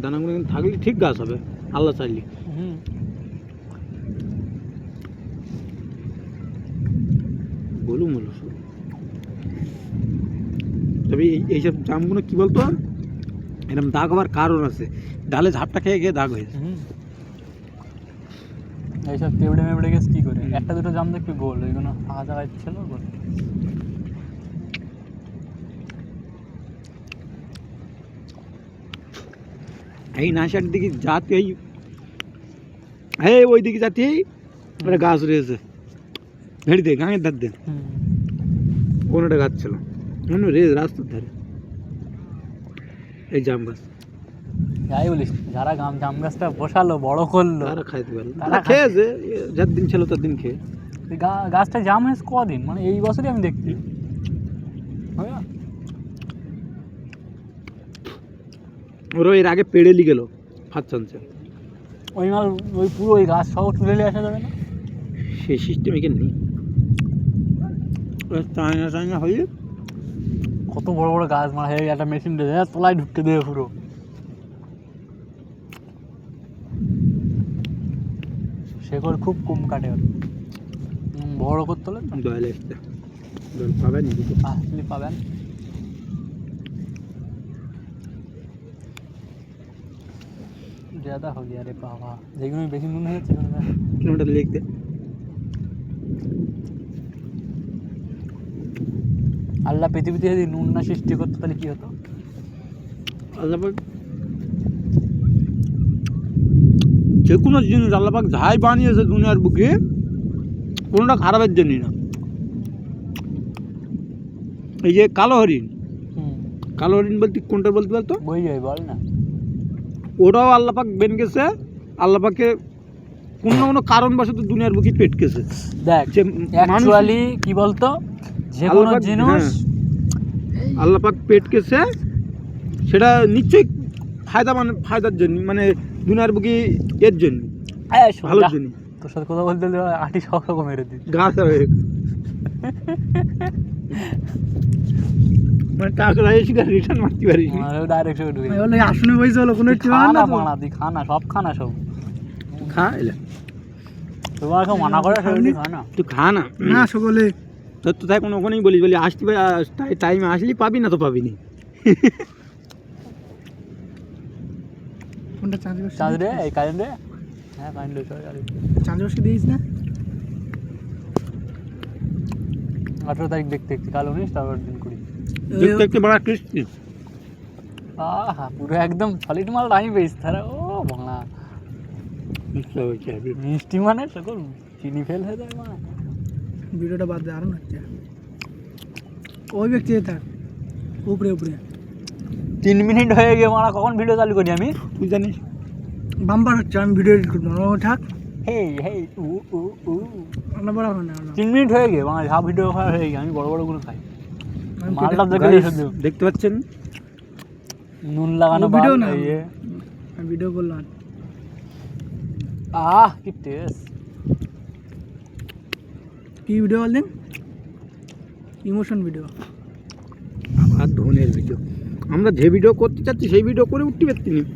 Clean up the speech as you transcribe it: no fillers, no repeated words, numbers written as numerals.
দানাগুলো থাকলে ঠিক গাছ হবে আল্লাহ চাইলে। বলু বলু তবে এইসব জামগুলো কি বলতো এরকম দাগ হওয়ার কারণ আছে, ডালে ঝাপটা খেয়ে গিয়ে দাগ হয়েছে। এইসব কেবড়ে মেবড়ে গেছে কি করে, একটা দুটো জাম দেখবি গোল, ওইগুলো ফাঁকা জায়গায় ছিল গোল। এই নাশার দিকে যাতেই হ্যাঁ ওই দিকে যাতেই একটা গাছ রয়েছে ভেড়িতে গাঙের ধার দিয়ে কোনোটা গাছ ছিল মনে রে রাস্তার ধারে এই জাম গাছ। যাই বলিস, যারা জাম গাছটা বসালো বড় করলো তারা খাইতে পারলো, তারা খেয়েছে যার দিন ছিল তার দিন খেয়ে। গাছটা জাম হয়েছে কদিন, মানে এই বছরই আমি দেখছি। ওরা এর আগে পেড়েলি গেল ফাঁদ চানছে ওই মাল ওই পুরো ওই গাছ সহ তুলে নিয়ে আসা যাবে না, সেই সিস্টেম এখানে নেই। চায়না চায়না হয়ে কত বড় বড় গাছ মারা হয়ে একটা মেশিন দিয়ে তোলায় ঢুকতে দেবে পুরো। শেকড় খুব কম কাটে, বড় করতে হলে দয়াল আসতে দয়াল পাবেন আসলে পাবেন। ज़्यादा हो गया रे बाबा, যেগুলো বেশি নুন হয়ে যাচ্ছে কিলোমিটার লিখতে। আল্লাহ পৃথিবীতে যদি নুন না সৃষ্টি করতো তাহলে কি হতো? আল্লাহ পাক যে কোনো জিনিস আল্লাহ পাক যাই বানিয়েছে দুনিয়ার বুকে কোনোটা খারাপের জন্য না। এই যে কালো হরিণ, কালো হরিণ বলতে কোনটা বলতে পারতো? বই যাই বল না, ওটাও আল্লাহ পাক বেন গেছে, আল্লাহ পাকে কোনো না কোনো কারণবশত দুনিয়ার বুকে পেটকেছে। দেখ যে অ্যাকচুয়ালি কি বলতো, যে কোনো জিনিস আল্লাহ পাক পেটকেছে সেটা নিশ্চয়ই ফায়দা, মানে ফায়দার জন্য, মানে দুনিয়ার বুকে এর জন্য ভালোর জন্য। তোর সাথে কথা বলতে আটি সব রকম মেরে দিই গাছ মানে টাকা এসে রিটার্ন মারতে পারি ডাইরেক্ট ঢুকে আসনে বইছে হলো কোনো খানা মানা দি খানা সব খানা সব খা এলে তোমার কেউ মানা করে খানা তুই খা না না সকলে তোর তো তাই কোনো ওখানেই বলিস বলি আসতে টাইমে আসলি পাবি না তো পাবি নি। কোনটা চাঁদ রে এই কারেন্ট রে, হ্যাঁ কারেন্ট রে চাঁদ বসে দিয়েছিস না? 18 তারিখ দেখতে দেখতে কাল 19 তারপর দিন 20 দেখতে দেখতে বড় ক্রিস্পি। আহা পুরো একদম সলিড মাল আমি পেয়েছি তারা। ও বাংলা মিষ্টি মানে সকল চিনি ফেল হয়ে যায়। মা ভিডিওটা বাদ দে, আরো হচ্ছে ওই ব্যক্তি থাক উপরে উপরে 3 মিনিট হয়ে গিয়ে মারা কখন ভিডিও চালু করি আমি, তুই জানিস বাম্পার হচ্ছে, আমি ভিডিও এডিট করবো থাক। হেই হেই উ উ উ না বড় হয় না 3 মিনিট হয়ে গিয়ে মানে সব ভিডিও করা হয়ে গিয়ে আমি বড় বড় গুলো খাই। মালটা দেখতে পাচ্ছেন নুন লাগানো ভিডিও না, আমি ভিডিও করলাম। আহ কি টেস্ট, কি ভিডিও বললেন? ইমোশন ভিডিও, আমার ধনের ভিডিও। আমরা যে ভিডিও করতে চাচ্ছি সেই ভিডিও করে উঠতে পারছি না।